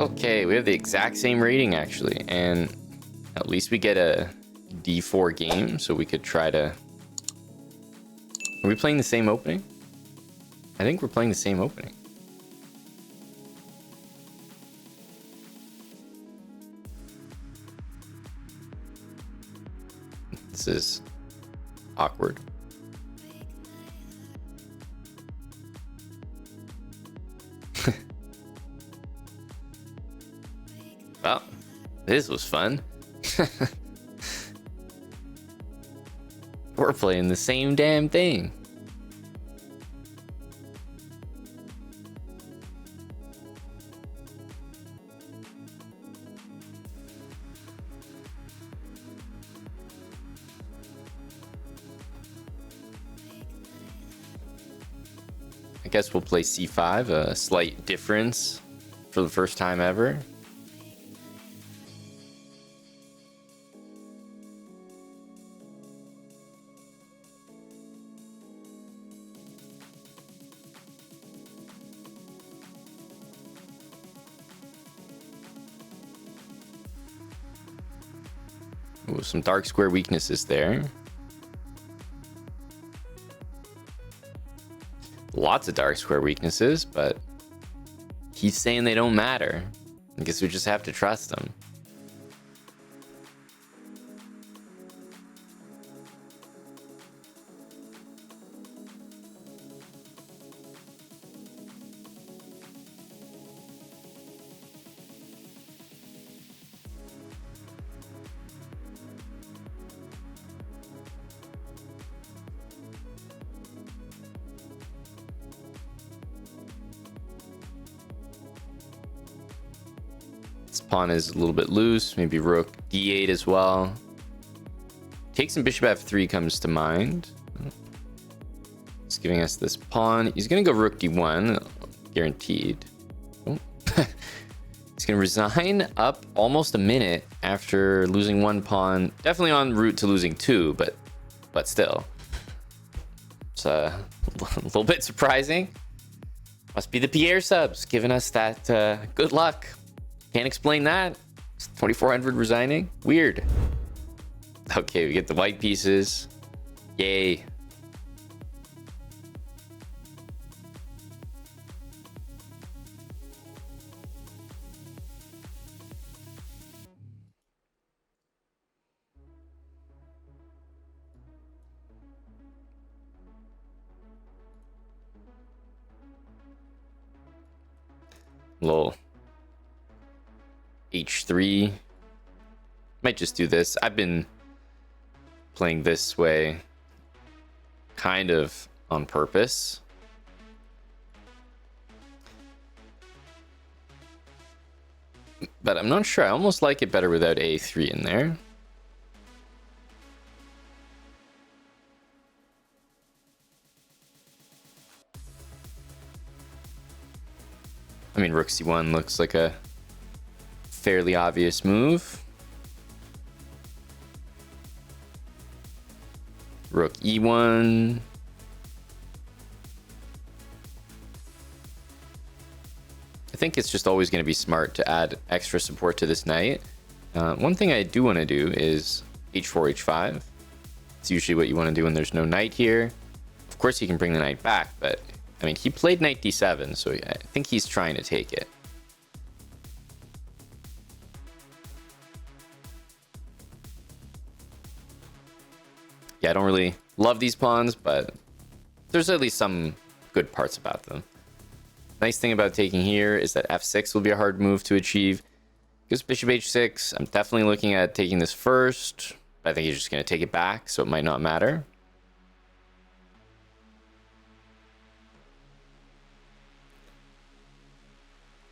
Okay, we have the exact same rating actually, and at least we get a d4 game, so we could try to... Are we playing the same opening? I think we're playing the same opening. This is awkward. Well, this was fun. We're playing the same damn thing. I guess we'll play c5, a slight difference for the first time ever. Ooh, some dark square weaknesses there. Lots of dark square weaknesses, but he's saying they don't matter. I guess we just have to trust him. This pawn is a little bit loose. Maybe rook d8 as well. Takes and bishop f3 comes to mind. It's giving us this pawn. He's going to go rook d1, guaranteed. Oh. He's going to resign up almost a minute after losing one pawn. Definitely en route to losing two, but still. It's a little bit surprising. Must be the Pierre subs giving us that good luck. Can't explain that. It's 2400 resigning. Weird. Okay, we get the white pieces. Yay. Little h3. Might just do this. I've been playing this way kind of on purpose. But I'm not sure. I almost like it better without a3 in there. I mean, rook c1 looks like a fairly obvious move. Rook e1. I think it's just always going to be smart to add extra support to this knight. One thing I do want to do is h4, h5. It's usually what you want to do when there's no knight here. Of course, he can bring the knight back, but I mean, he played knight d7, so I think he's trying to take it. Yeah, I don't really love these pawns, but there's at least some good parts about them. Nice thing about taking here is that f6 will be a hard move to achieve. Because bishop h6, I'm definitely looking at taking this first. I think he's just going to take it back, so it might not matter.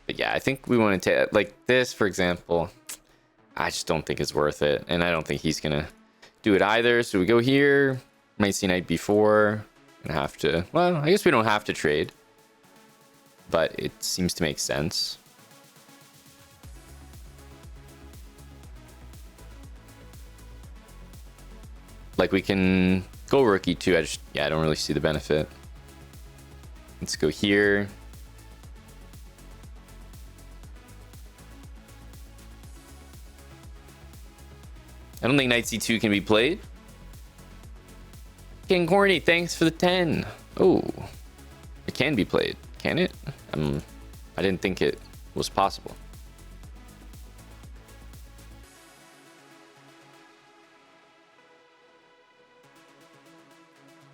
But yeah, I think we want to take, like this, for example, I just don't think it's worth it. And I don't think he's going to do it either. So we go here, might see knight b4, and have to, well, I guess we don't have to trade, but it seems to make sense. Like we can go rook e2. I don't really see the benefit. Let's go here. I don't think knight c2 can be played. King Corny, thanks for the 10. Oh, it can be played, can it? I didn't think it was possible.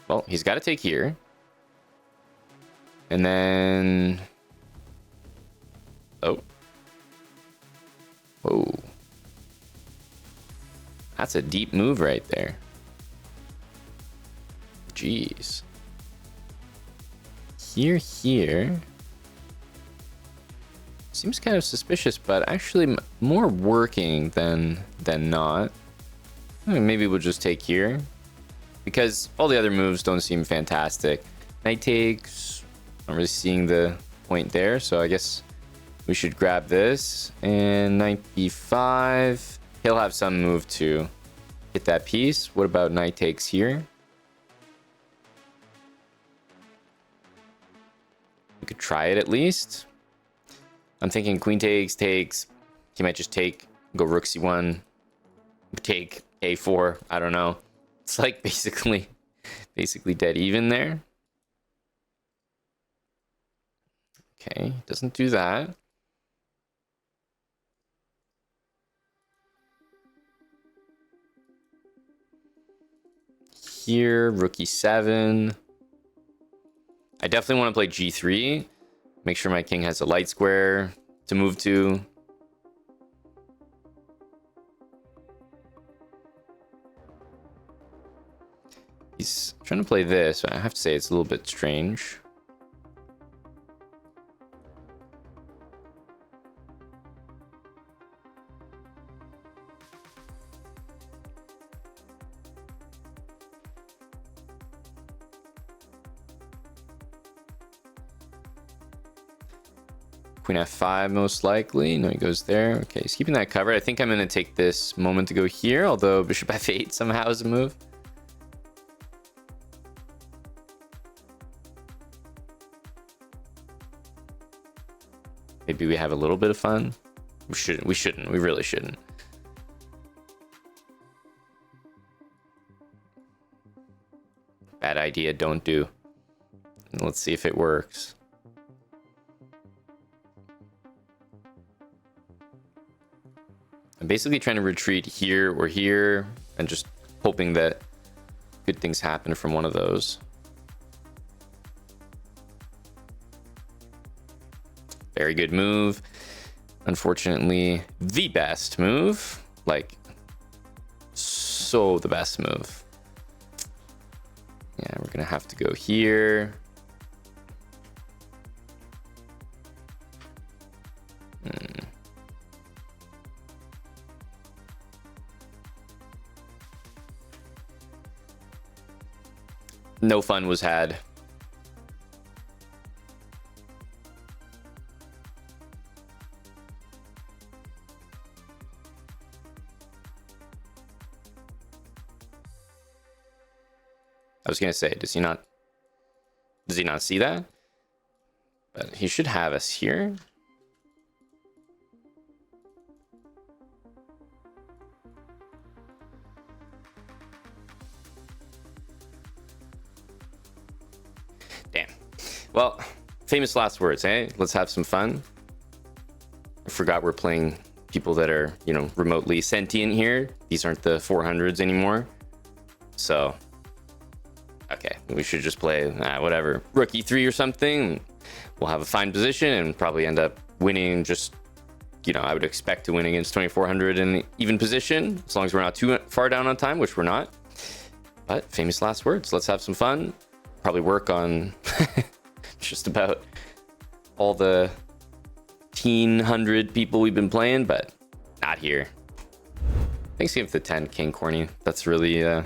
Well, he's got to take here. And then... Oh. Whoa. That's a deep move right there. Jeez. Here. Seems kind of suspicious, but actually more working than not. Maybe we'll just take here, because all the other moves don't seem fantastic. Knight takes. I'm really seeing the point there, so I guess we should grab this. And knight b5. He'll have some move to hit that piece. What about knight takes here? We could try it at least. I'm thinking queen takes. He might just take, go rook c1, take a4. I don't know. It's like basically dead even there. Okay, doesn't do that. Here, rook e7. I definitely want to play g3. Make sure my king has a light square to move to. He's trying to play this, but I have to say it's a little bit strange. Queen f5 most likely. No, he goes there. Okay, he's keeping that covered. I think I'm going to take this moment to go here, although bishop f8 somehow is a move. Maybe we have a little bit of fun. We shouldn't. We really shouldn't. Bad idea, don't do. And let's see if it works. I'm basically trying to retreat here or here and just hoping that good things happen from one of those. Very good move. Unfortunately, the best move. Like, so the best move. Yeah, we're gonna have to go here. No fun was had. I was gonna say, does he not see that? But he should have us here. Damn. Well, famous last words, eh? Let's have some fun. I forgot we're playing people that are, you know, remotely sentient here. These aren't the 400s anymore. So, okay, we should just play whatever, rook e3 or something. We'll have a fine position and probably end up winning. Just, you know, I would expect to win against 2400 in even position, as long as we're not too far down on time, which we're not. But famous last words. Let's have some fun. Probably work on just about all the 1,100 people we've been playing, but not here. Thanks again for the 10, King Corny. That's really,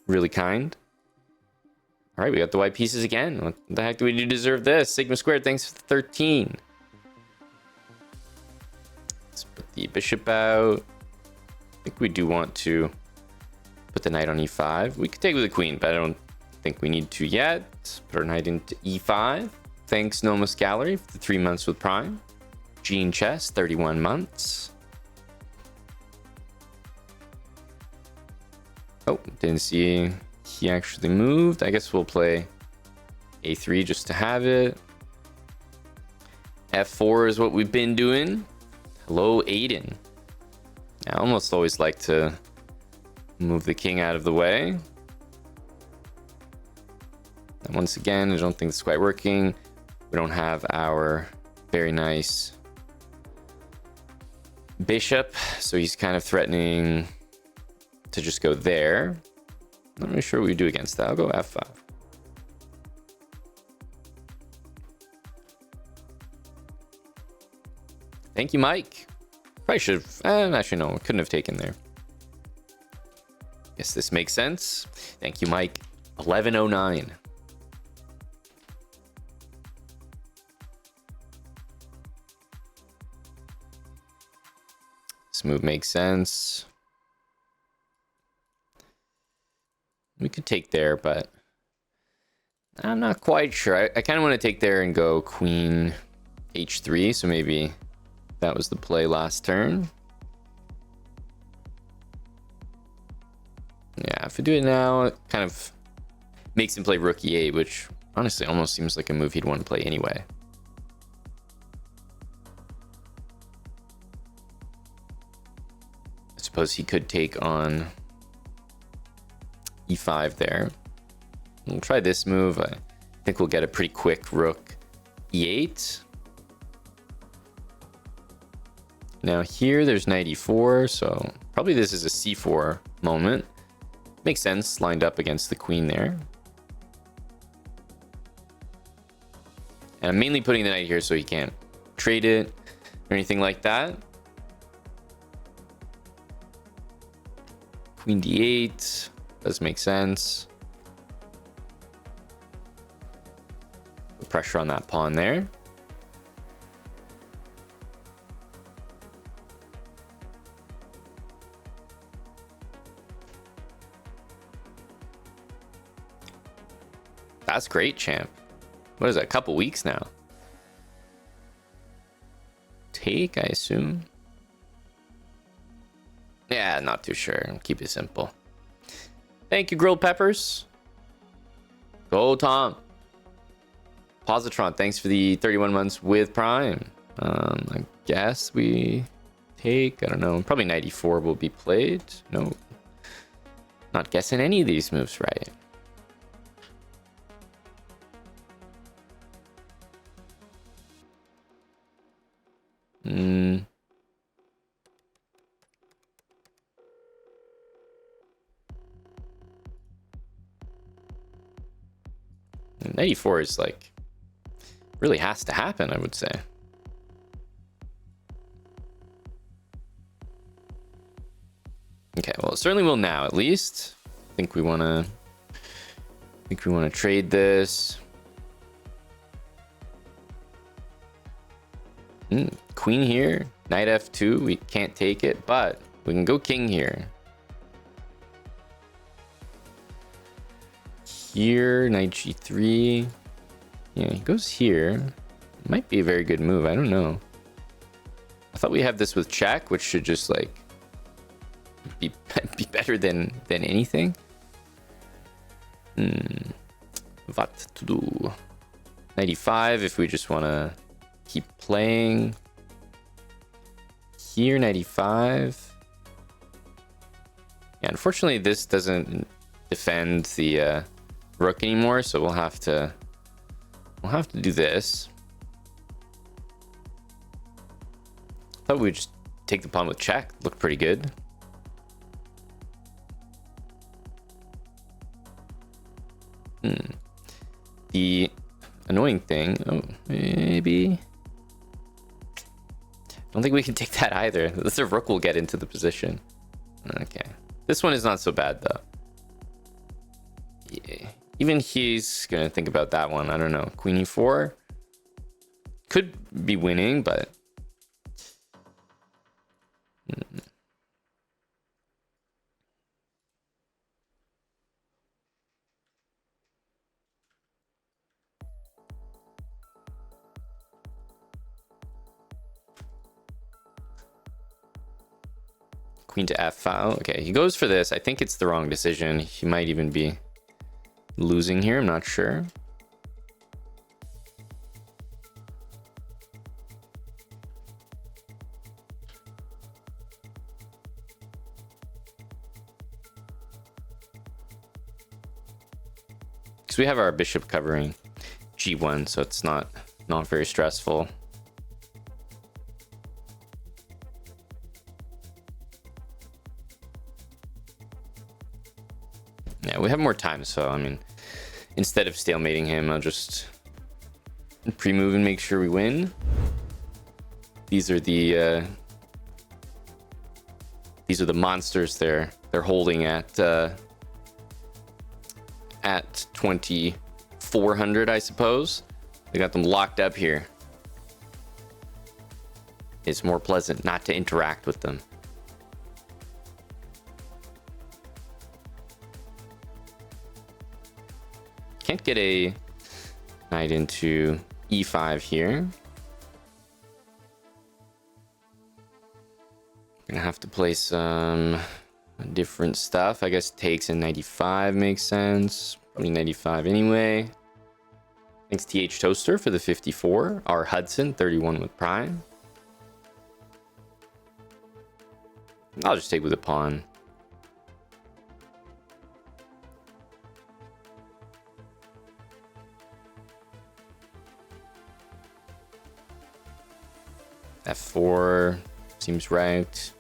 really kind. All right, we got the white pieces again. What the heck do we do to deserve this? Sigma squared, thanks for the 13. Let's put the bishop out. I think we do want to put the knight on e5. We could take with the queen, but I don't think we need to yet. Put our knight into e5. Thanks, Nomus Gallery, for the 3 months with Prime. Gene Chess, 31 months. Oh, didn't see he actually moved. I guess we'll play a3 just to have it. f4 is what we've been doing. Hello, Aiden. I almost always like to move the king out of the way. And once again, I don't think it's quite working. We don't have our very nice bishop, so he's kind of threatening to just go there. Not really sure what we do against that. I'll go f5. Thank you, Mike. Probably should have, actually no, couldn't have taken there. Guess this makes sense. Thank you, Mike. 1109. This move makes sense. We could take there, but I'm not quite sure. I kind of want to take there and go queen h3, so maybe that was the play last turn. Yeah, if we do it now, it kind of makes him play rook e8, which honestly almost seems like a move he'd want to play anyway. I suppose he could take on e5 there. We'll try this move. I think we'll get a pretty quick rook e8. Now here there's knight e4, so probably this is a c4 moment. Makes sense, lined up against the queen there. And I'm mainly putting the knight here so he can't trade it or anything like that. Queen d8 does make sense. Put pressure on that pawn there. That's great, champ. What is that, a couple weeks now? Take, I assume. Yeah, not too sure. Keep it simple. Thank you, Grilled Peppers. Go, Tom. Positron, thanks for the 31 months with Prime. I guess we take, I don't know, probably 94 will be played. No, not guessing any of these moves right. Hmm. 94 is like really has to happen, I would say. Okay, well, it certainly will now, at least. I think we want to trade this. Queen here, knight f2. We can't take it, but we can go king here. Here, knight g3. Yeah, he goes here. Might be a very good move. I don't know. I thought we have this with check, which should just like be better than anything. What to do? 95 if we just want to keep playing. Here, 95. Yeah, unfortunately, this doesn't defend the rook anymore, so we'll have to do this. Thought we'd just take the pawn with check. Looked pretty good. The annoying thing. Oh, maybe. I don't think we can take that either. The rook will get into the position. Okay. This one is not so bad though. Yeah. Even he's gonna think about that one. I don't know. Queen e4 could be winning, but Queen to f5. Okay, he goes for this. I think it's the wrong decision. He might even be losing here. I'm not sure. Because we have our bishop covering g1, so it's not very stressful. Yeah, we have more time, so I mean, instead of stalemating him, I'll just pre-move and make sure we win. These are the monsters they're holding at 2400, I suppose. They got them locked up here. It's more pleasant not to interact with them. Can't get a knight into e5 here. Gonna have to play some different stuff. I guess takes in 95 makes sense. Probably 95 anyway. Thanks TH Toaster for the 54. R Hudson 31 with Prime. I'll just take with a pawn. F4 seems right.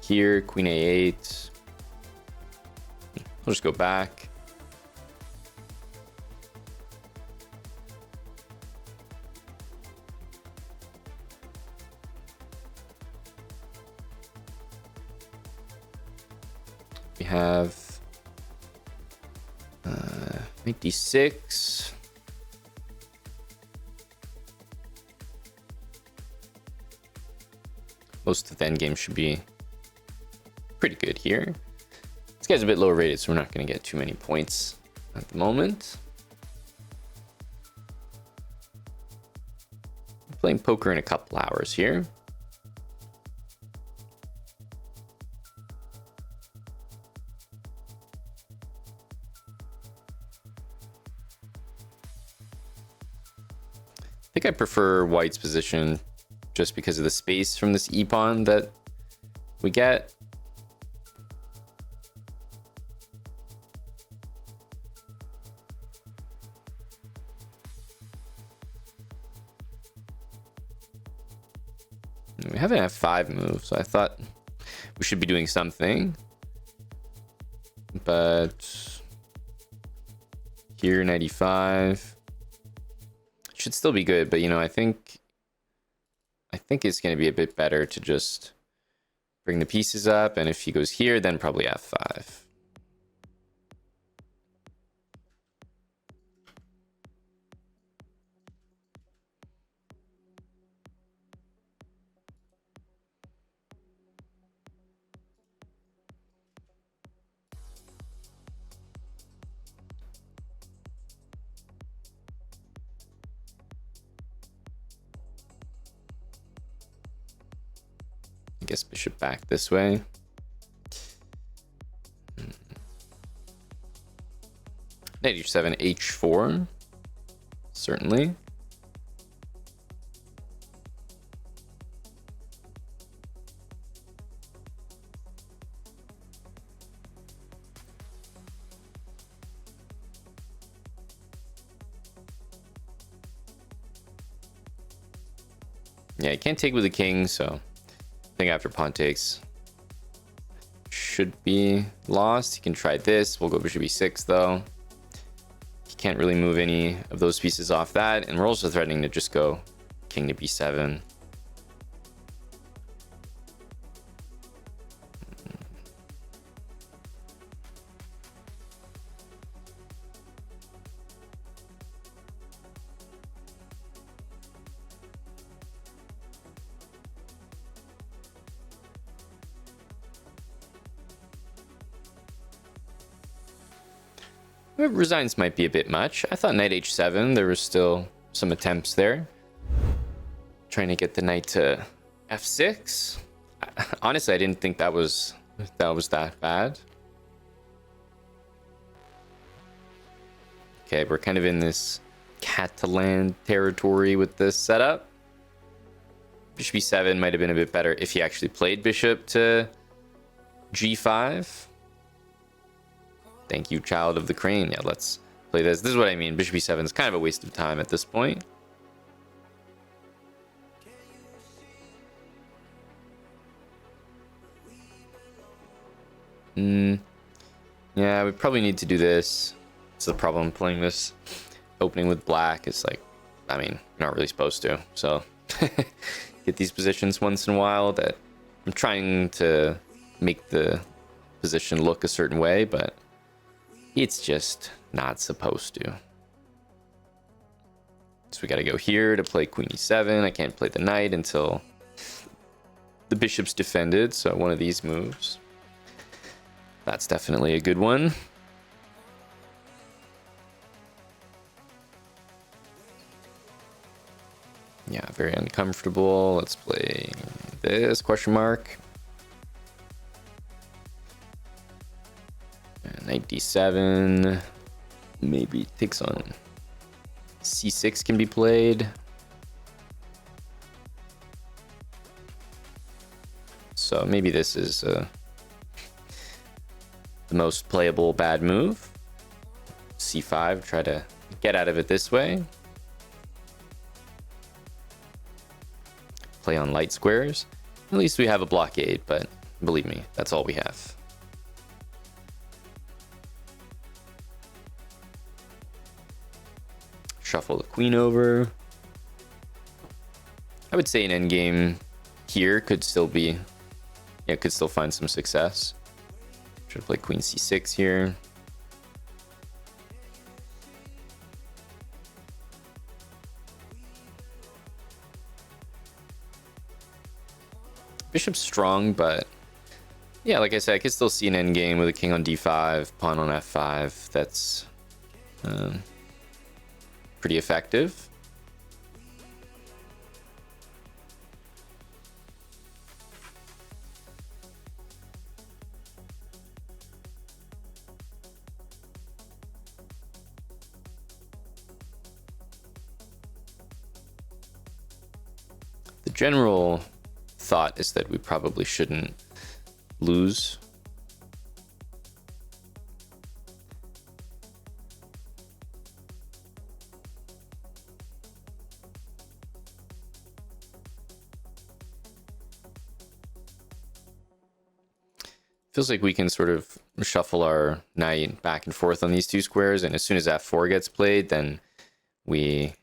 Here, Queen A8. I'll just go back. We have knight d6. Most of the endgame should be pretty good here. This guy's a bit lower rated, so we're not going to get too many points at the moment. I'm playing poker in a couple hours here. I think I prefer white's position just because of the space from this e-pawn that we get. We have an f5 move, so I thought we should be doing something. But here, 95. Should still be good, but you know, I think it's going to be a bit better to just bring the pieces up, and if he goes here, then probably f5. I guess bishop back this way. Knight h7, h4. Certainly. Yeah, I can't take with the king, so I think after pawn takes should be lost. He can try this. We'll go bishop e6 though. He can't really move any of those pieces off that, and we're also threatening to just go king to b7. Resigns might be a bit much. I thought knight h7, there was still some attempts there. Trying to get the knight to f6. Honestly, I didn't think that was that bad. Okay, we're kind of in this Catalan territory with this setup. Bishop e7 might have been a bit better if he actually played bishop to g5. Thank you, child of the crane. Yeah, let's play this. This is what I mean. Bishop e7 is kind of a waste of time at this point. Yeah, we probably need to do this. It's the problem playing this opening with black. It's like, I mean, you're not really supposed to. So get these positions once in a while that I'm trying to make the position look a certain way, but it's just not supposed to. So we got to go here to play queen e7. I can't play the knight until the bishop's defended. So one of these moves. That's definitely a good one. Yeah, very uncomfortable. Let's play this question mark. And knight d7. Maybe takes on c6 can be played. So maybe this is the most playable bad move. c5, try to get out of it this way. Play on light squares. At least we have a blockade, but believe me, that's all we have. Shuffle the queen over. I would say an endgame here could still be, yeah, could still find some success. Should play queen c6 here. Bishop's strong, but yeah, like I said, I could still see an endgame with a king on d5, pawn on f5. That's pretty effective. The general thought is that we probably shouldn't lose. Feels like we can sort of shuffle our knight back and forth on these two squares, and as soon as f4 gets played, then we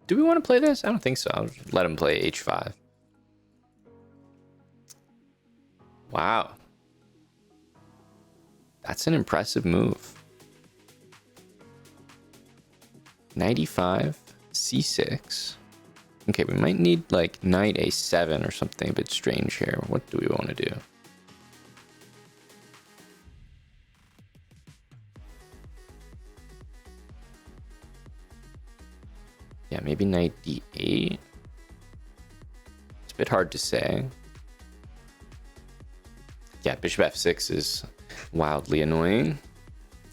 do we want to play this? I don't think so. I'll let him play h5. Wow. That's an impressive move. 95, c6. Okay, we might need like knight a7 or something a bit strange here. What do we want to do? Yeah, maybe knight d8. It's a bit hard to say. Yeah, bishop f6 is wildly annoying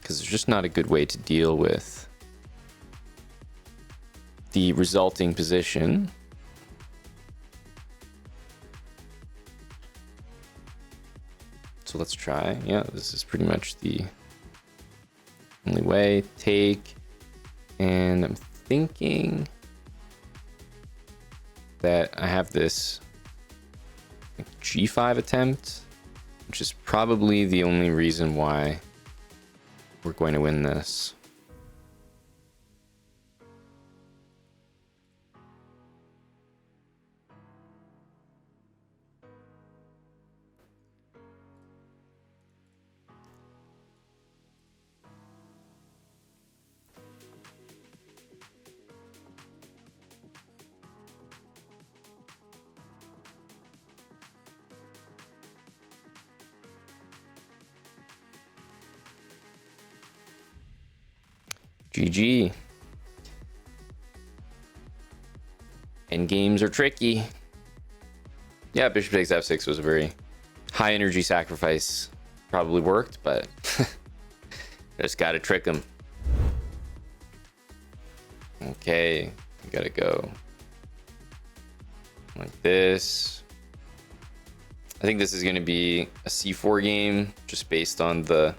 because there's just not a good way to deal with the resulting position. So let's try. Yeah, this is pretty much the only way. Take. And I'm thinking that I have this g5 attempt, which is probably the only reason why we're going to win this. GG. And games are tricky. Yeah, bishop takes f6 was a very high energy sacrifice. Probably worked, but just gotta trick him. Okay, we gotta go like this. I think this is gonna be a c4 game, just based on what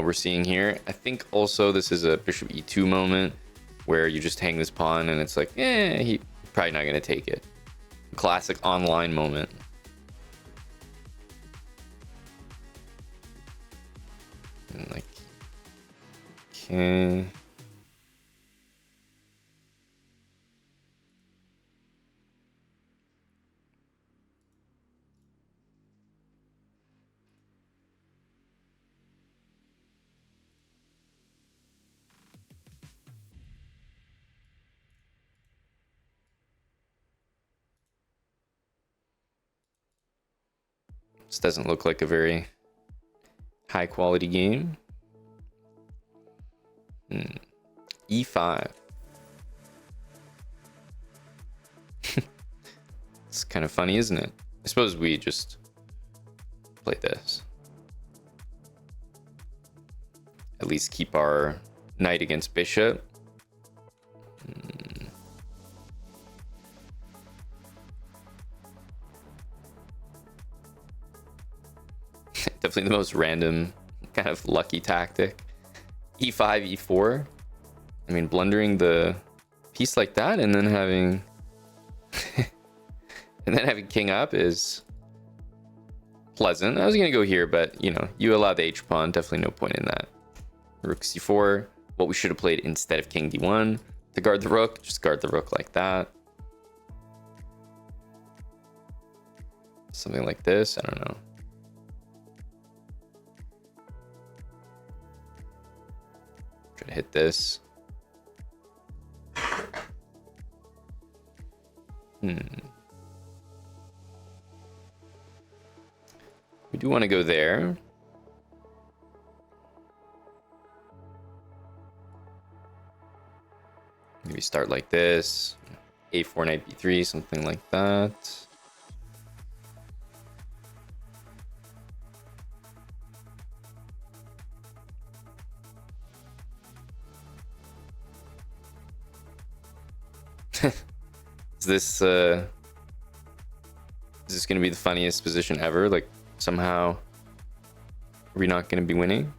we're seeing here. I think also this is a bishop e2 moment where you just hang this pawn and it's like, he's probably not gonna take it. Classic online moment. And like, okay. This doesn't look like a very high quality game. E5. It's kind of funny, isn't it? I suppose we just play this. At least keep our knight against bishop. Definitely the most random, kind of lucky tactic. E5, E4. I mean, blundering the piece like that and then having king up is pleasant. I was gonna go here, but you know, you allow the H pawn. Definitely no point in that. Rook C4. What we should have played instead of King D1 to guard the rook. Just guard the rook like that. Something like this. I don't know. Try to hit this. We do want to go there. Maybe start like this. A4, knight B3, something like that. Is this going to be the funniest position ever? Like, somehow, are we not going to be winning?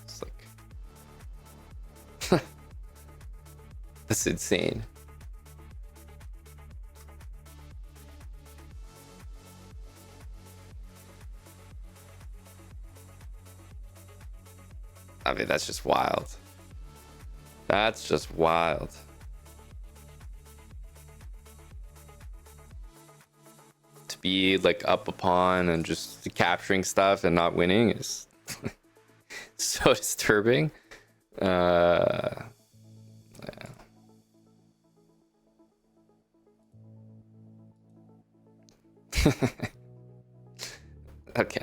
It's like... That's insane. I mean, that's just wild. That's just wild. To be like up a pawn and just capturing stuff and not winning is so disturbing. Yeah. Okay.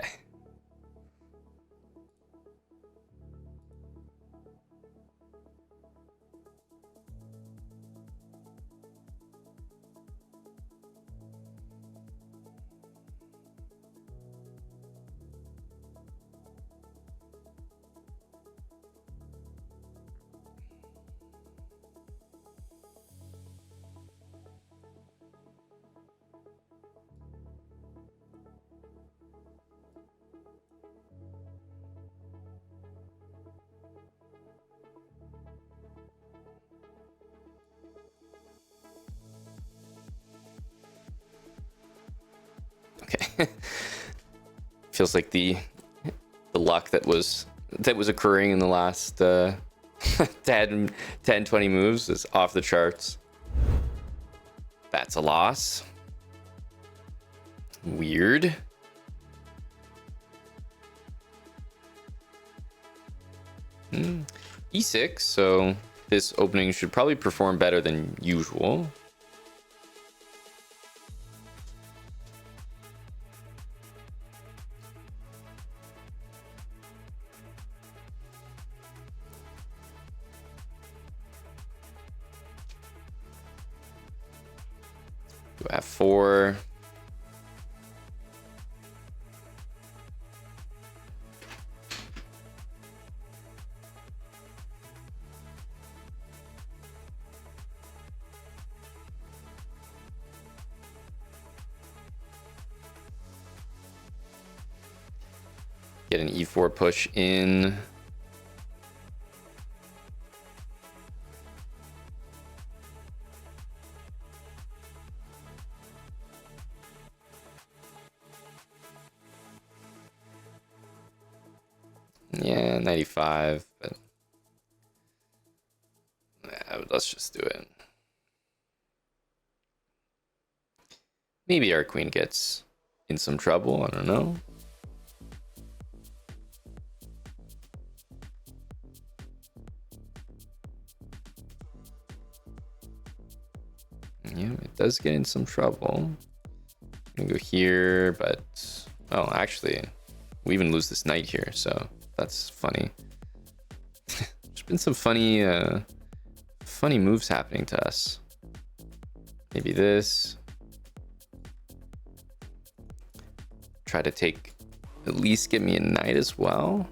Feels like the luck that was occurring in the last 10 20 moves is off the charts. That's a loss. Weird. E6, so this opening should probably perform better than usual. Go f4. Get an e4 push in. Yeah, 95, but let's just do it. Maybe our queen gets in some trouble, I don't know. Yeah, it does get in some trouble. I'm gonna go here, but oh, actually, we even lose this knight here, so that's funny. There's been some funny moves happening to us. Maybe this. Try to take, at least get me a knight as well.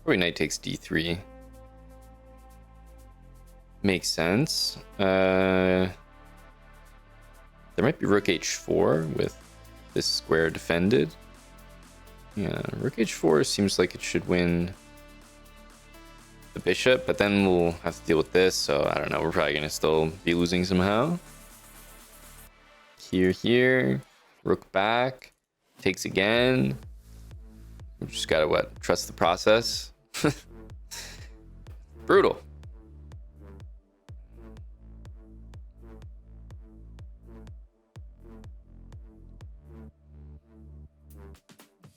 Probably knight takes d3. Makes sense. There might be rook h4 with this square defended. Yeah, rook h4 seems like it should win the bishop, but then we'll have to deal with this, so I don't know. We're probably going to still be losing somehow. Here. Rook back. Takes again. We just gotta, what, trust the process? Brutal.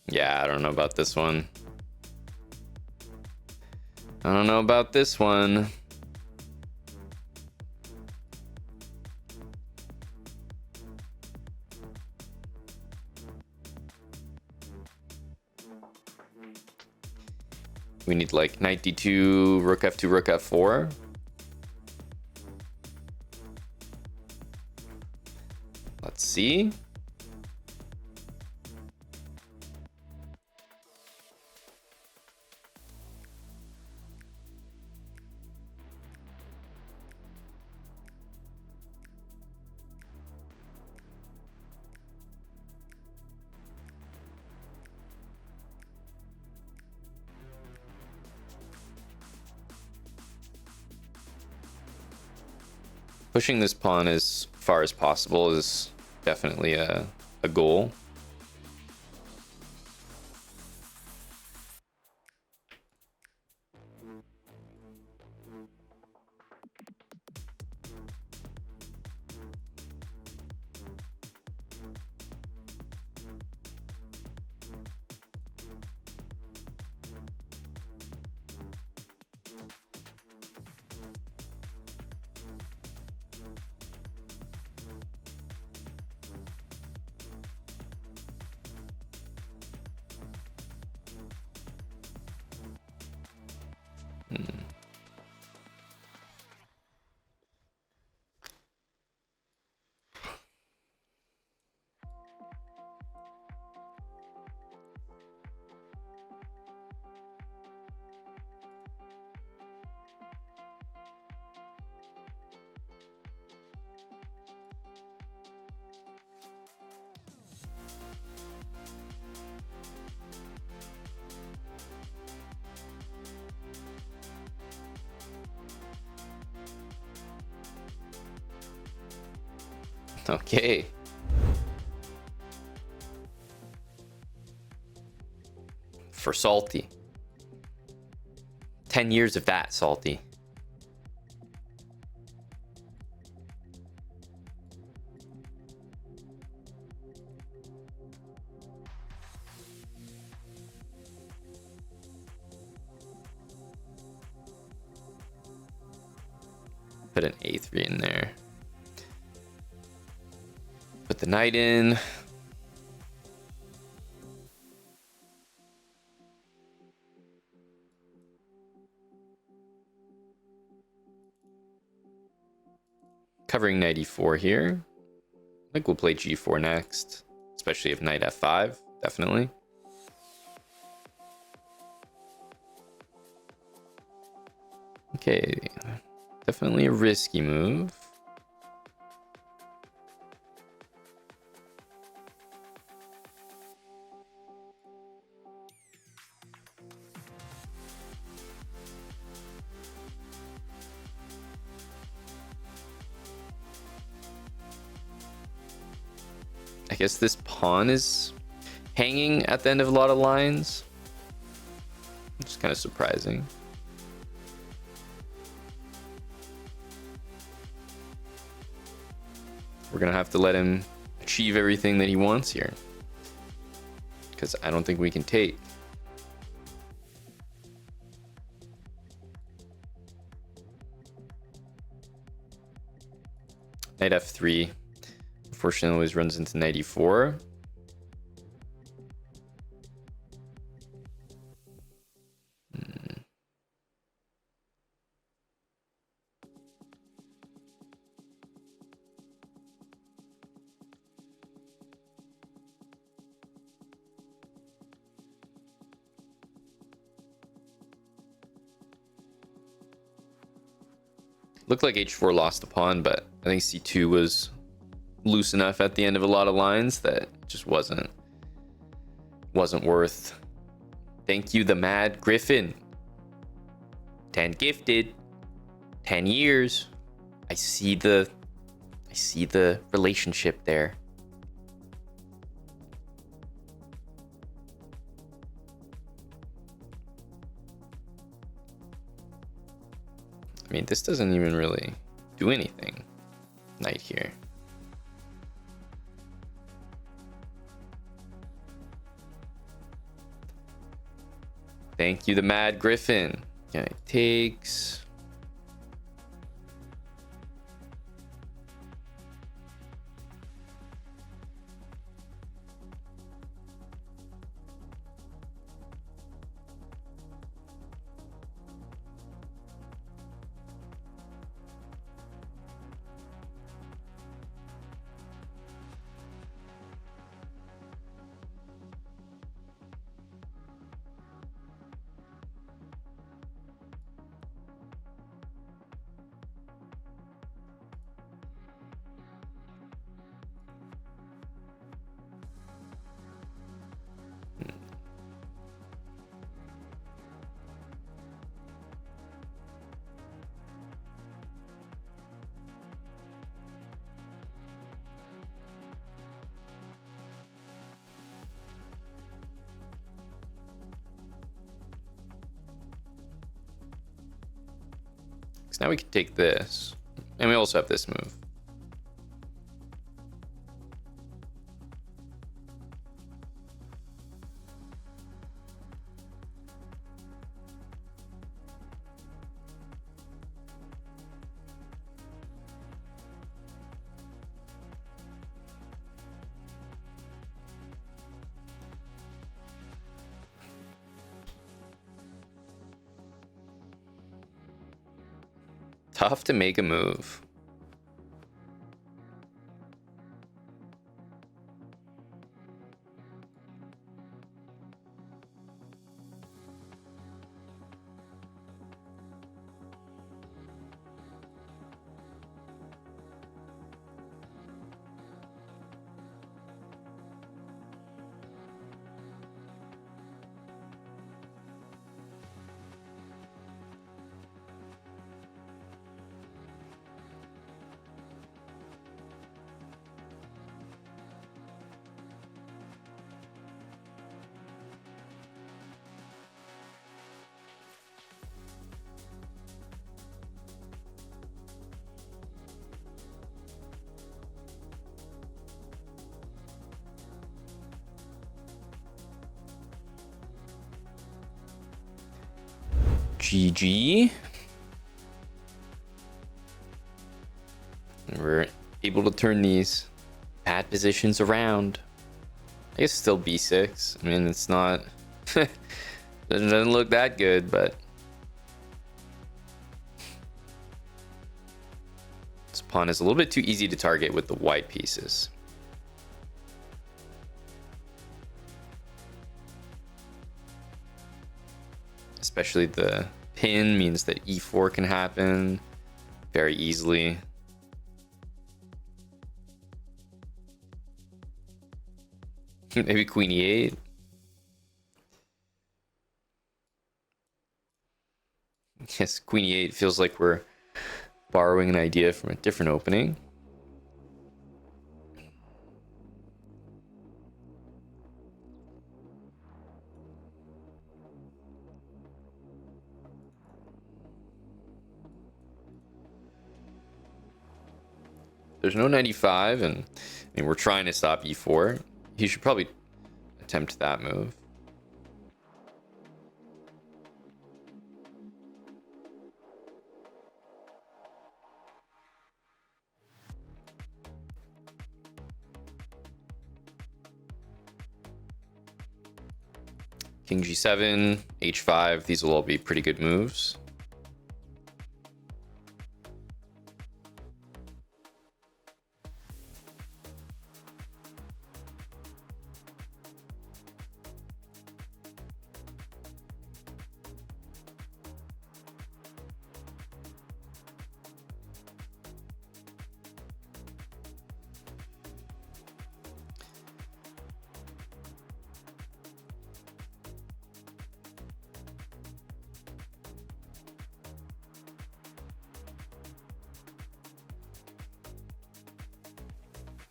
Yeah, I don't know about this one. I don't know about this one. We need like knight d2, rook f2, rook f4. Let's see. Pushing this pawn as far as possible is definitely a goal. Okay. For Salty. 10 years of that, Salty. Put an a3 in there. Put the knight in. Covering knight e4 here. I think we'll play g4 next, especially if knight f5, definitely. Okay, definitely a risky move. I guess this pawn is hanging at the end of a lot of lines, which is kind of surprising. We're gonna have to let him achieve everything that he wants here, because I don't think we can take. Knight f3. Unfortunately, always runs into knight e4. Looked like h4 lost the pawn, but I think c2 was loose enough at the end of a lot of lines that just wasn't worth. Thank you, the Mad Griffin. 10 gifted. 10 years. I see the relationship there. I mean, this doesn't even really do anything. Knight here. Thank you, the Mad Griffin. Okay, takes. So now we can take this, and we also have this move. Tough to make a move. GG. able to turn these bad positions around. I guess still b6. I mean, it's not doesn't look that good, but this pawn is a little bit too easy to target with the white pieces. Especially the pin means that e4 can happen very easily. Maybe queen e8. Yes, queen e8 feels like we're borrowing an idea from a different opening. There's no 95, and I mean, we're trying to stop e4. He should probably attempt that move. King g7, h5, these will all be pretty good moves.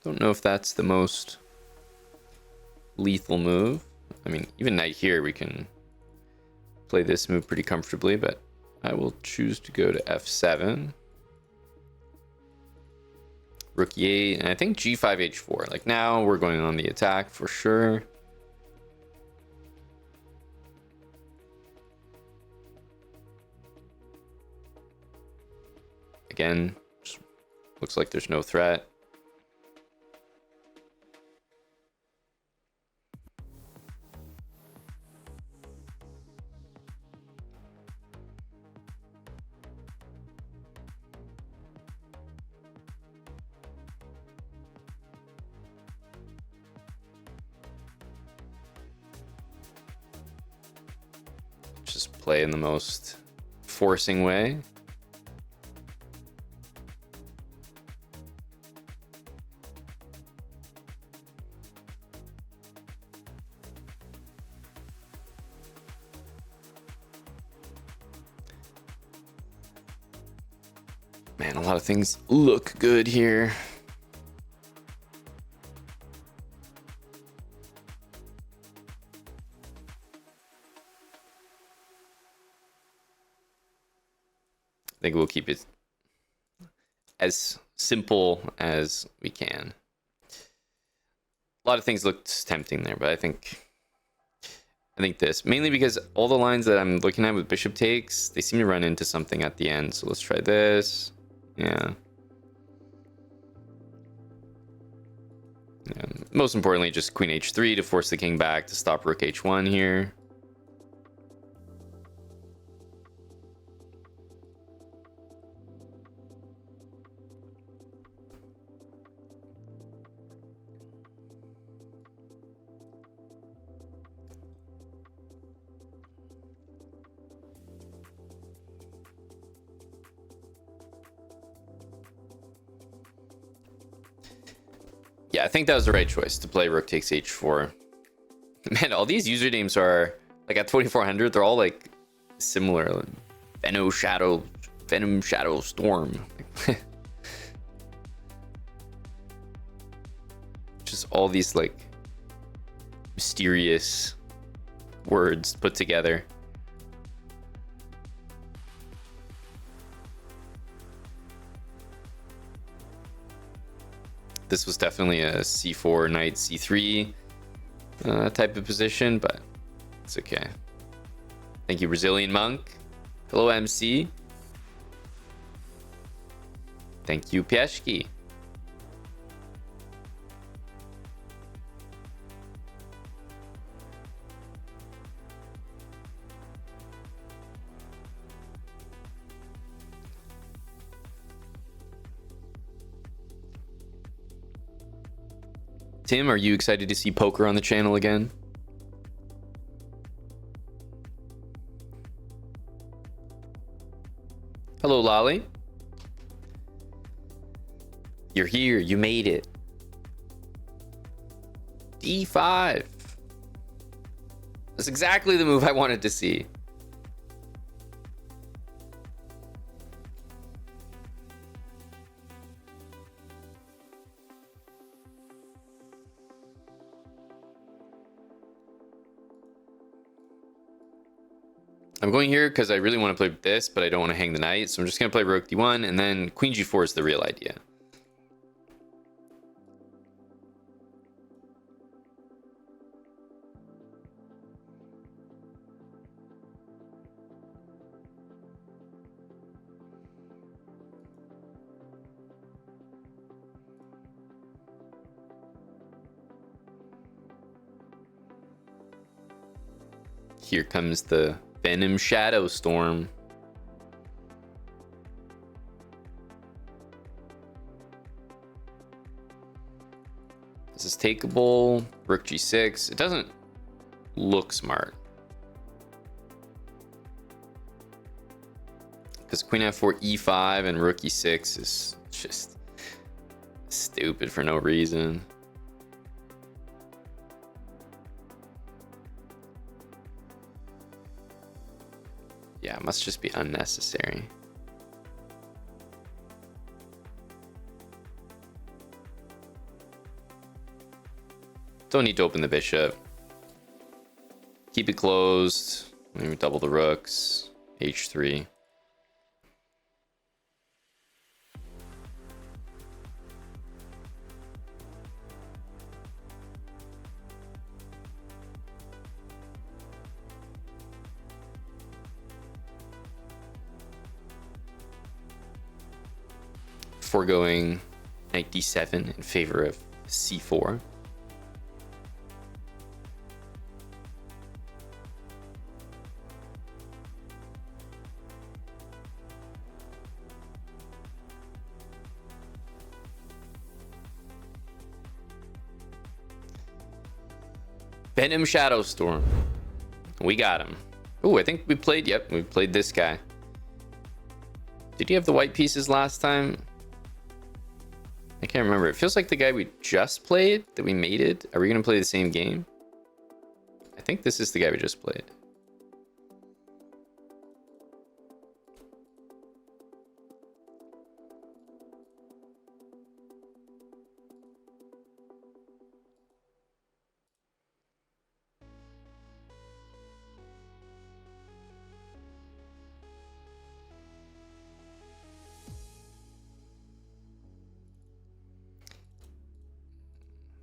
Don't know if that's the most lethal move. I mean, even knight here, we can play this move pretty comfortably, but I will choose to go to f7. Rook e8, and I think g5, h4. Like now we're going on the attack for sure. Again, just looks like there's no threat. Just play in the most forcing way. Man, a lot of things look good here. I think we'll keep it as simple as we can. A lot of things looked tempting there, but I think this, mainly because all the lines that I'm looking at with bishop takes, they seem to run into something at the end. So let's try this. Yeah. Most importantly, just queen h3 to force the king back to stop rook h1 here. Yeah, I think that was the right choice to play rook takes h4. Man, all these usernames are like at 2400. They're all like similar. Venom Shadow Storm. Just all these like mysterious words put together. This was definitely a c4 knight c3 type of position, but it's okay. Thank you, Brazilian Monk. Hello, MC. Thank you, Pieszki. Tim, are you excited to see poker on the channel again? Hello, Lolly. You're here. You made it. D5. That's exactly the move I wanted to see. I'm going here because I really want to play this, but I don't want to hang the knight. So I'm just going to play rook d1, and then queen g4 is the real idea. Here comes the Venom Shadow Storm. This is takeable. Rook g6. It doesn't look smart, because queen f4 e5 and rook e6 is just stupid for no reason. Yeah, it must just be unnecessary. Don't need to open the bishop. Keep it closed. Maybe double the rooks. h3. Foregoing knight d7 in favor of c4. Venom Shadow Storm. We got him. Oh, I think we played, yep, we played this guy. Did he have the white pieces last time? I can't remember. It feels like the guy we just played, that we mated. Are we going to play the same game? I think this is the guy we just played.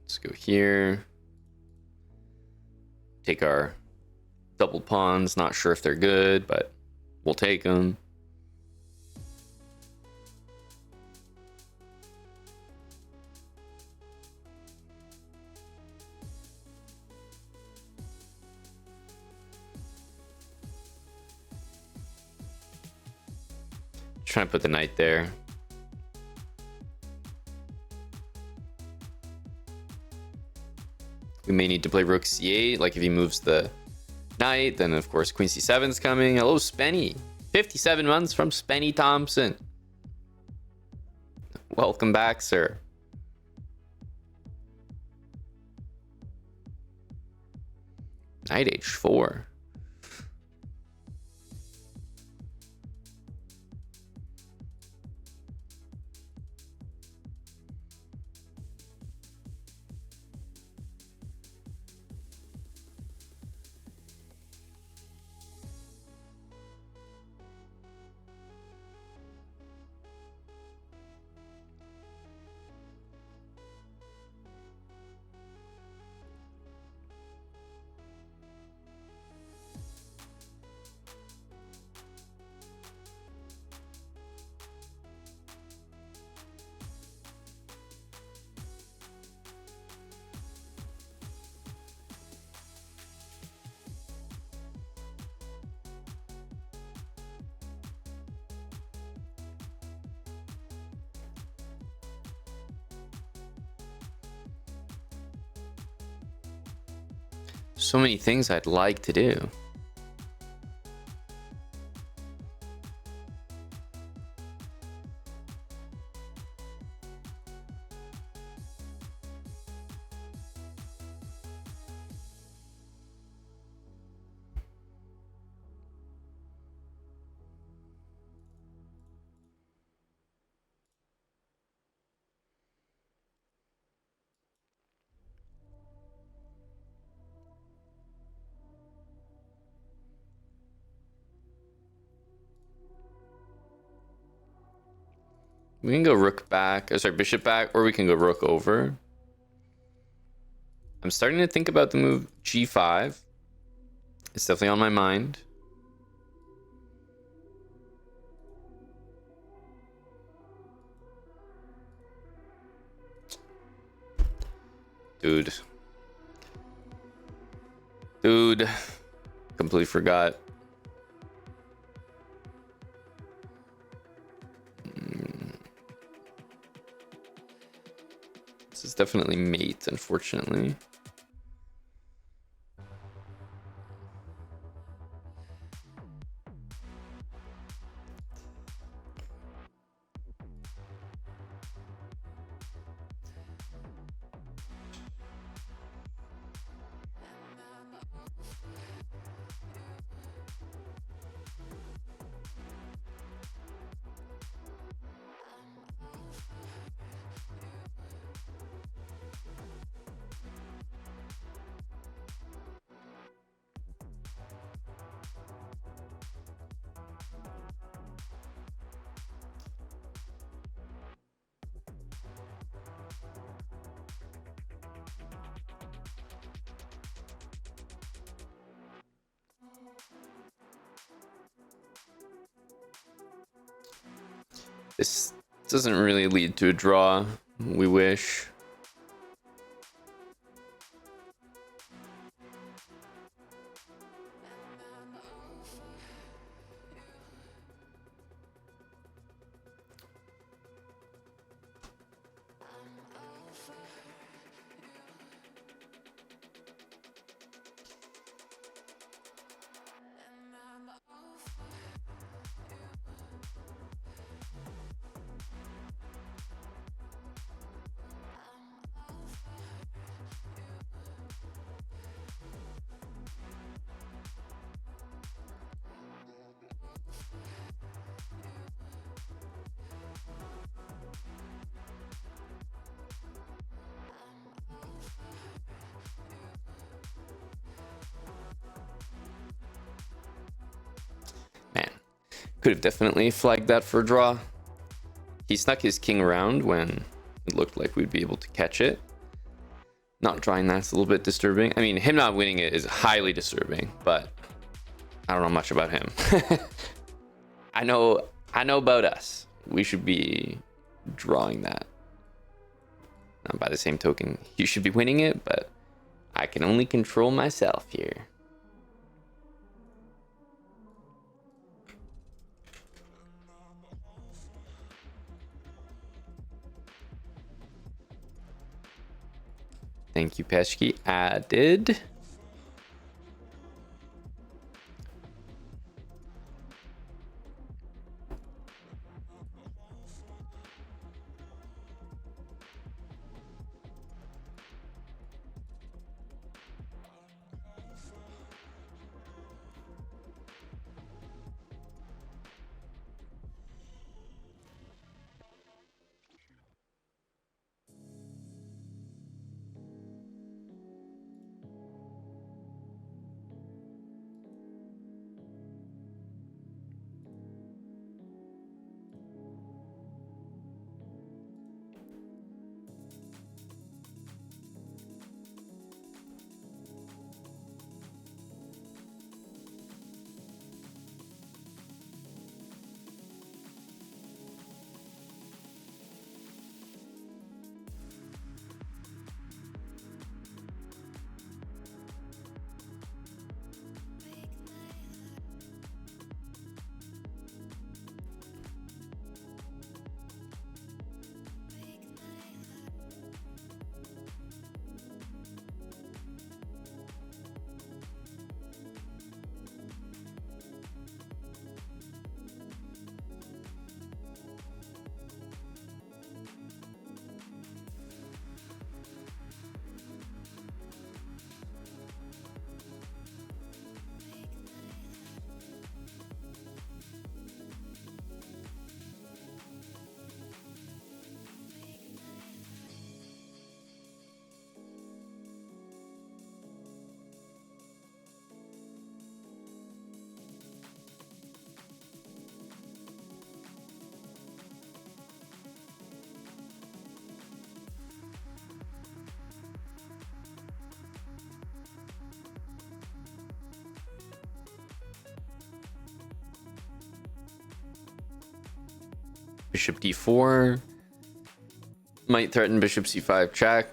Let's go here. Take our double pawns. Not sure if they're good, but we'll take them. Trying to put the knight there. We may need to play rook c8. Like if he moves the knight, then of course queen c7 is coming. Hello, Spenny. 57 months from Spenny Thompson. Welcome back, sir. Knight h4. So many things I'd like to do. We can go rook back, sorry, bishop back, or we can go rook over. I'm starting to think about the move g5. It's definitely on my mind. Dude. Completely forgot. This is definitely mate, unfortunately. This doesn't really lead to a draw. We wish. Man, could have definitely flagged that for a draw. He snuck his king around when it looked like we'd be able to catch it. Not drawing that's a little bit disturbing. I mean, him not winning it is highly disturbing, but I don't know much about him. I know about us. We should be drawing that. Not by the same token, you should be winning it, but I can only control myself here. Thank you, Pesky. Added. Bishop d4 might threaten bishop c5 check.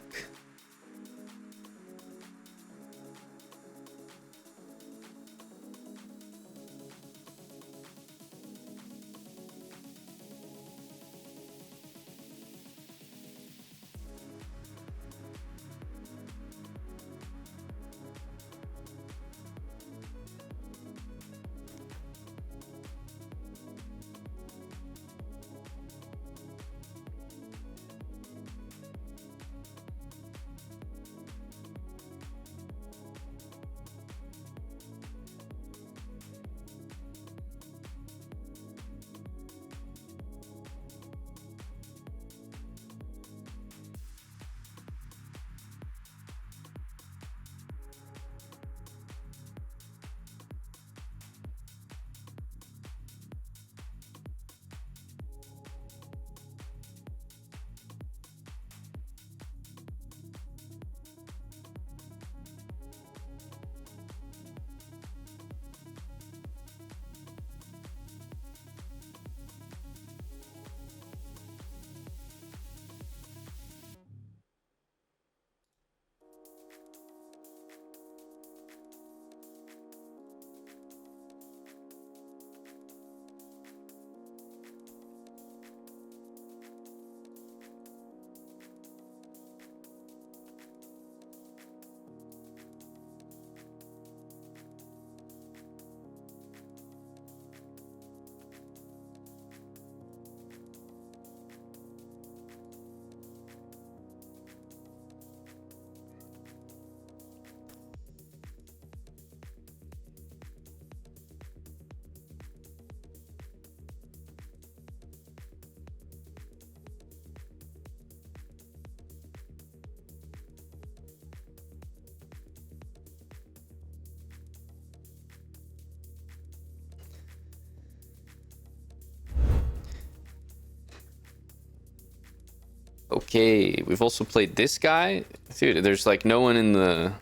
Okay, we've also played this guy. Dude, there's like no one in the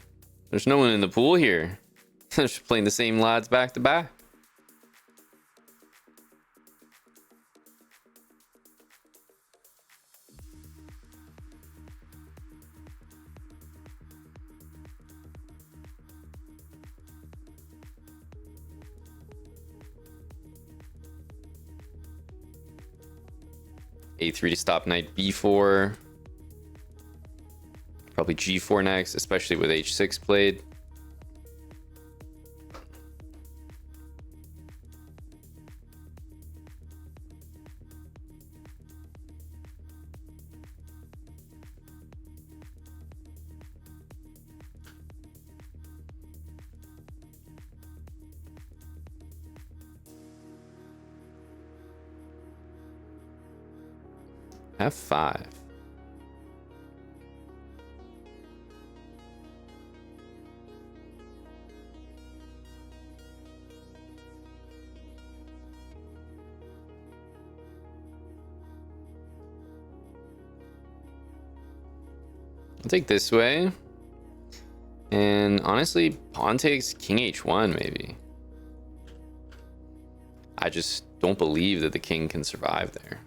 pool here. They're just playing the same lads back to back. A3 to stop knight b4. Probably g4 next, especially with h6 played. F5. I'll take this way. And honestly, pawn takes king h1 maybe. I just don't believe that the king can survive there.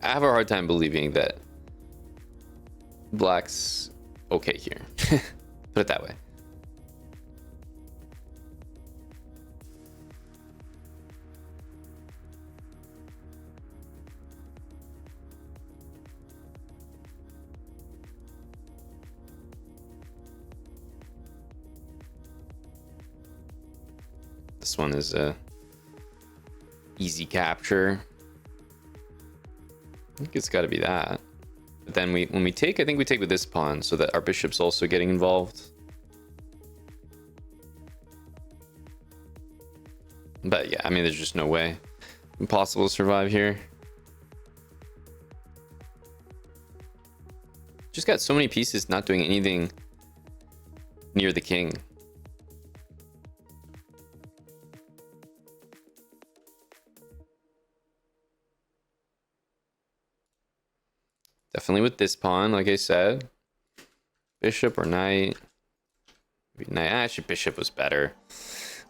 I have a hard time believing that black's okay here. Put it that way. This one is a easy capture. I think it's got to be that. But then when we take, I think we take with this pawn so that our bishop's also getting involved. But yeah, I mean, there's just no way. Impossible to survive here. Just got so many pieces not doing anything near the king. Definitely with this pawn, like I said. Bishop or knight. Maybe knight. Actually, bishop was better.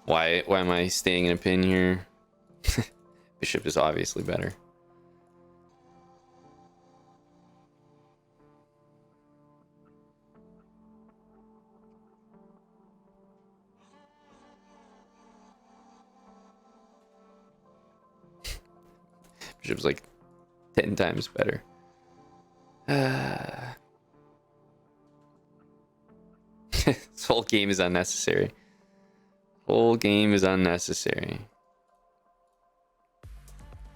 Why am I staying in a pin here? Bishop is obviously better. Bishop's like 10 times better. This whole game is unnecessary. Whole game is unnecessary.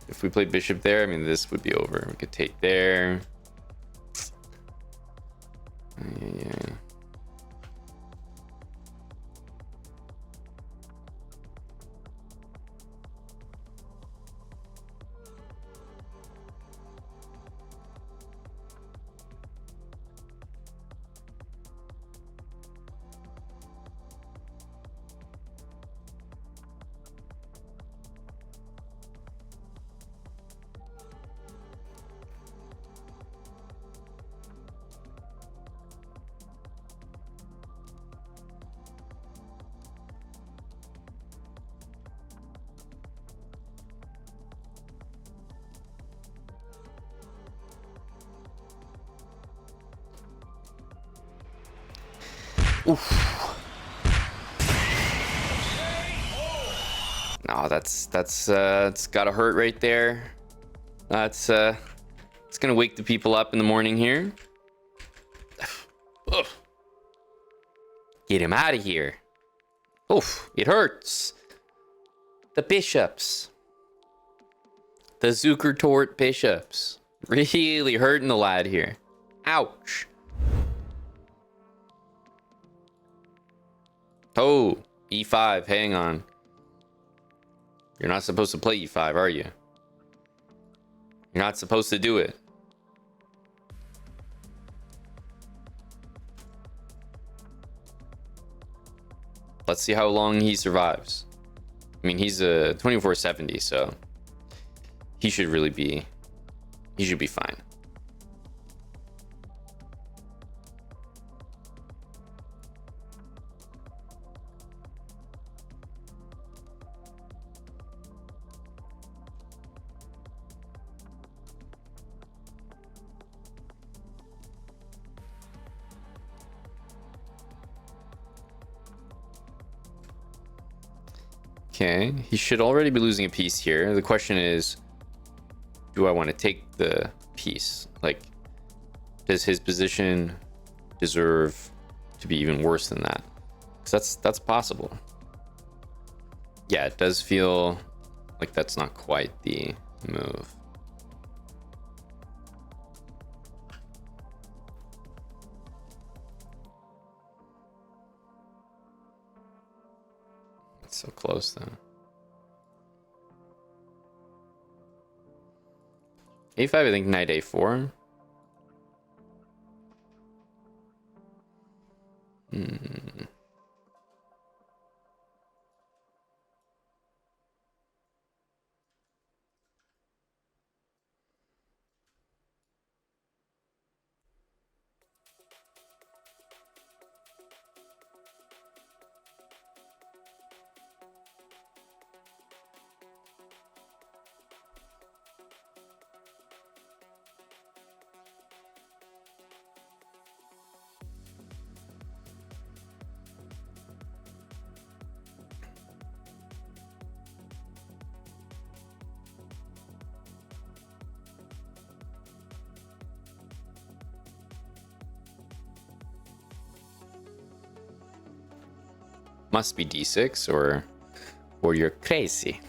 If we played bishop there, I mean, this would be over. We could take there. Yeah. Oof. No, that's it's gotta hurt right there. That's it's gonna wake the people up in the morning here. Ugh. Get him out of here. Oof, it hurts. The bishops. The Zukertort bishops. Really hurting the lad here. Ouch. Oh, e5, hang on. You're not supposed to play e5, are you? You're not supposed to do it. Let's see how long he survives. I mean, he's a 2470, so he should really be, he should be fine. Okay, he should already be losing a piece here. The question is, do I want to take the piece? Like, does his position deserve to be even worse than that? Because that's possible. Yeah, it does feel like that's not quite the move. It's so close though. A5, I think knight A4. Must be d6 or you're crazy.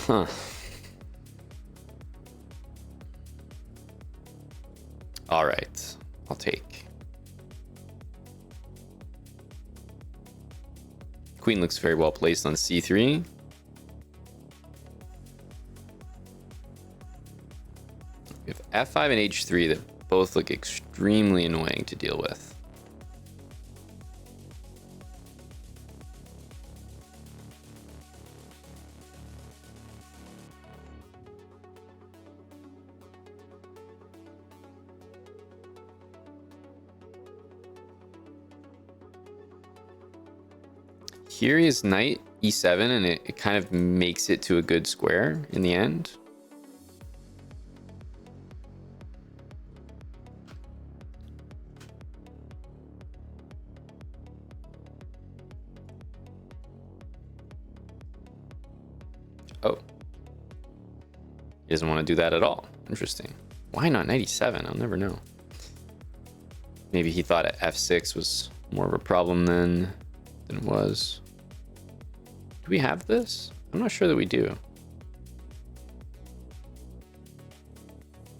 Huh. All right, I'll take. queen looks very well placed on c3. We have f5 and h3 that both look extremely annoying to deal with. Here is knight e7, and it kind of makes it to a good square in the end. Oh. He doesn't want to do that at all. Interesting. Why not knight e7? I'll never know. Maybe he thought f6 was more of a problem than it was. Do we have this? I'm not sure that we do.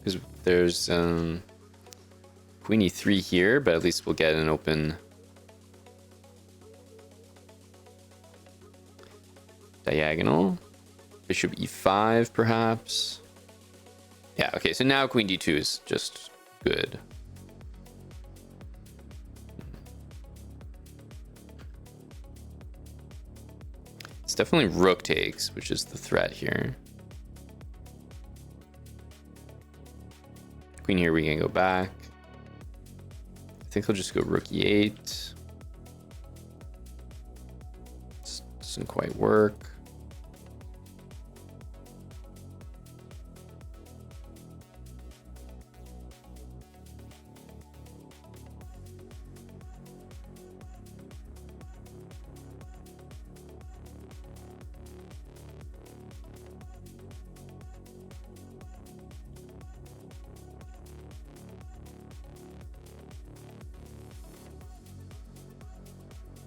Because there's queen e3 here, but at least we'll get an open diagonal. Bishop e5, perhaps. Yeah, okay, so now queen d2 is just good. It's definitely rook takes, which is the threat here. Queen here, we can go back. I think I'll just go rook e8. This doesn't quite work.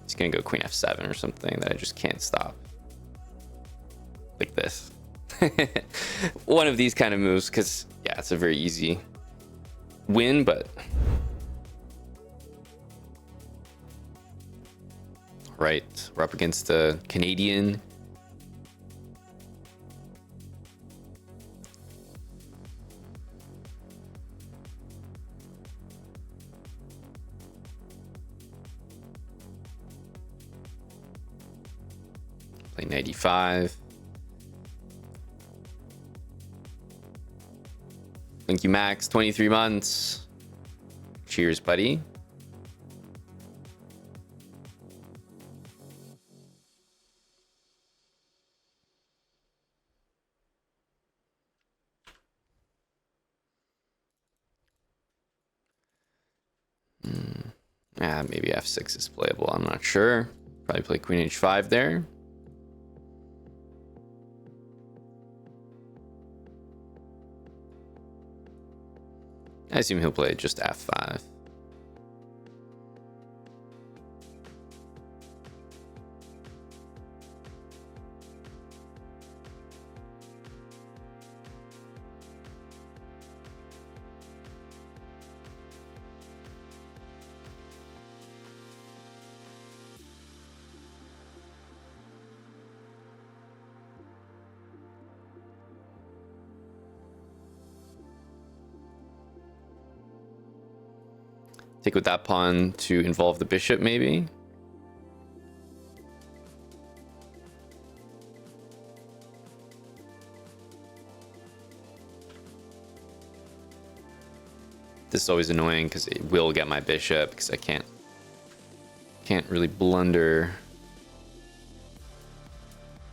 He's gonna go queen f7 or something that I just can't stop. Like this. One of these kind of moves, because yeah, it's a very easy win, but right, we're up against a Canadian. Play 95. Thank you, Max. 23 months. Cheers, buddy. Yeah, maybe f6 is playable. I'm not sure. Probably play queen h5 there. I assume he'll play just f5. Take with that pawn to involve the bishop, maybe. This is always annoying because it will get my bishop, because I can't really blunder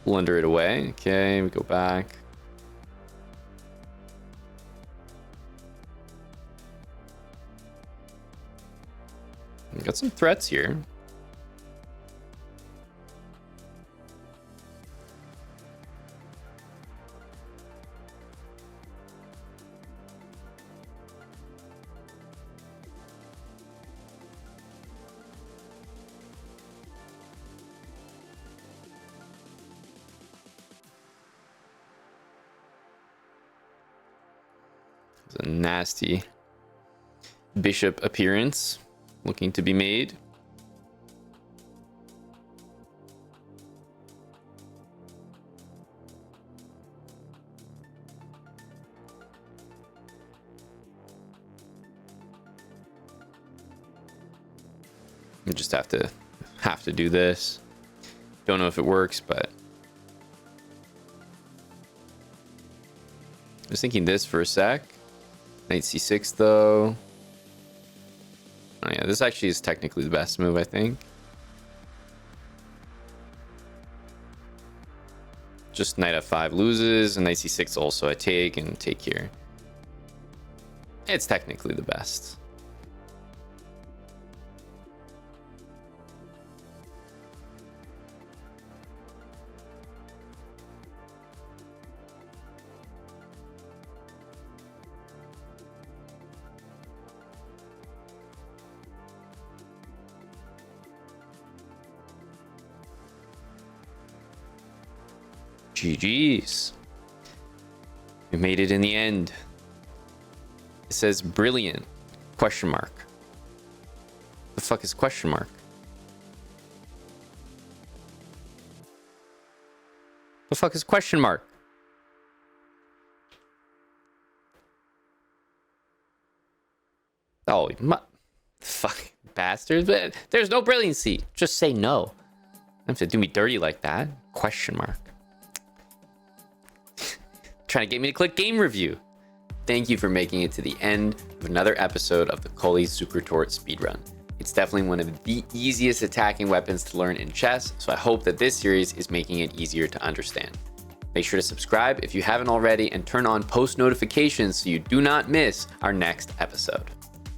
it away. Okay, we go back. We got some threats here. It's a nasty bishop appearance looking to be made. You just have to do this. Don't know if it works, but I was thinking this for a sec. Knight c6 though. Oh yeah, this actually is technically the best move, I think. Just knight f5 loses, and knight c6 also I take, and take here. It's technically the best. GG's. We made it in the end. It says brilliant, question mark. The fuck is question mark? The fuck is question mark? Oh, fuck bastards. But there's no brilliancy. Just say no. You don't have to do me dirty like that. Question mark. Trying to get me to click game review. Thank you for making it to the end of another episode of the Colle Zukertort speedrun. It's definitely one of the easiest attacking weapons to learn in chess, so I hope that this series is making it easier to understand. Make sure to subscribe if you haven't already and turn on post notifications so you do not miss our next episode.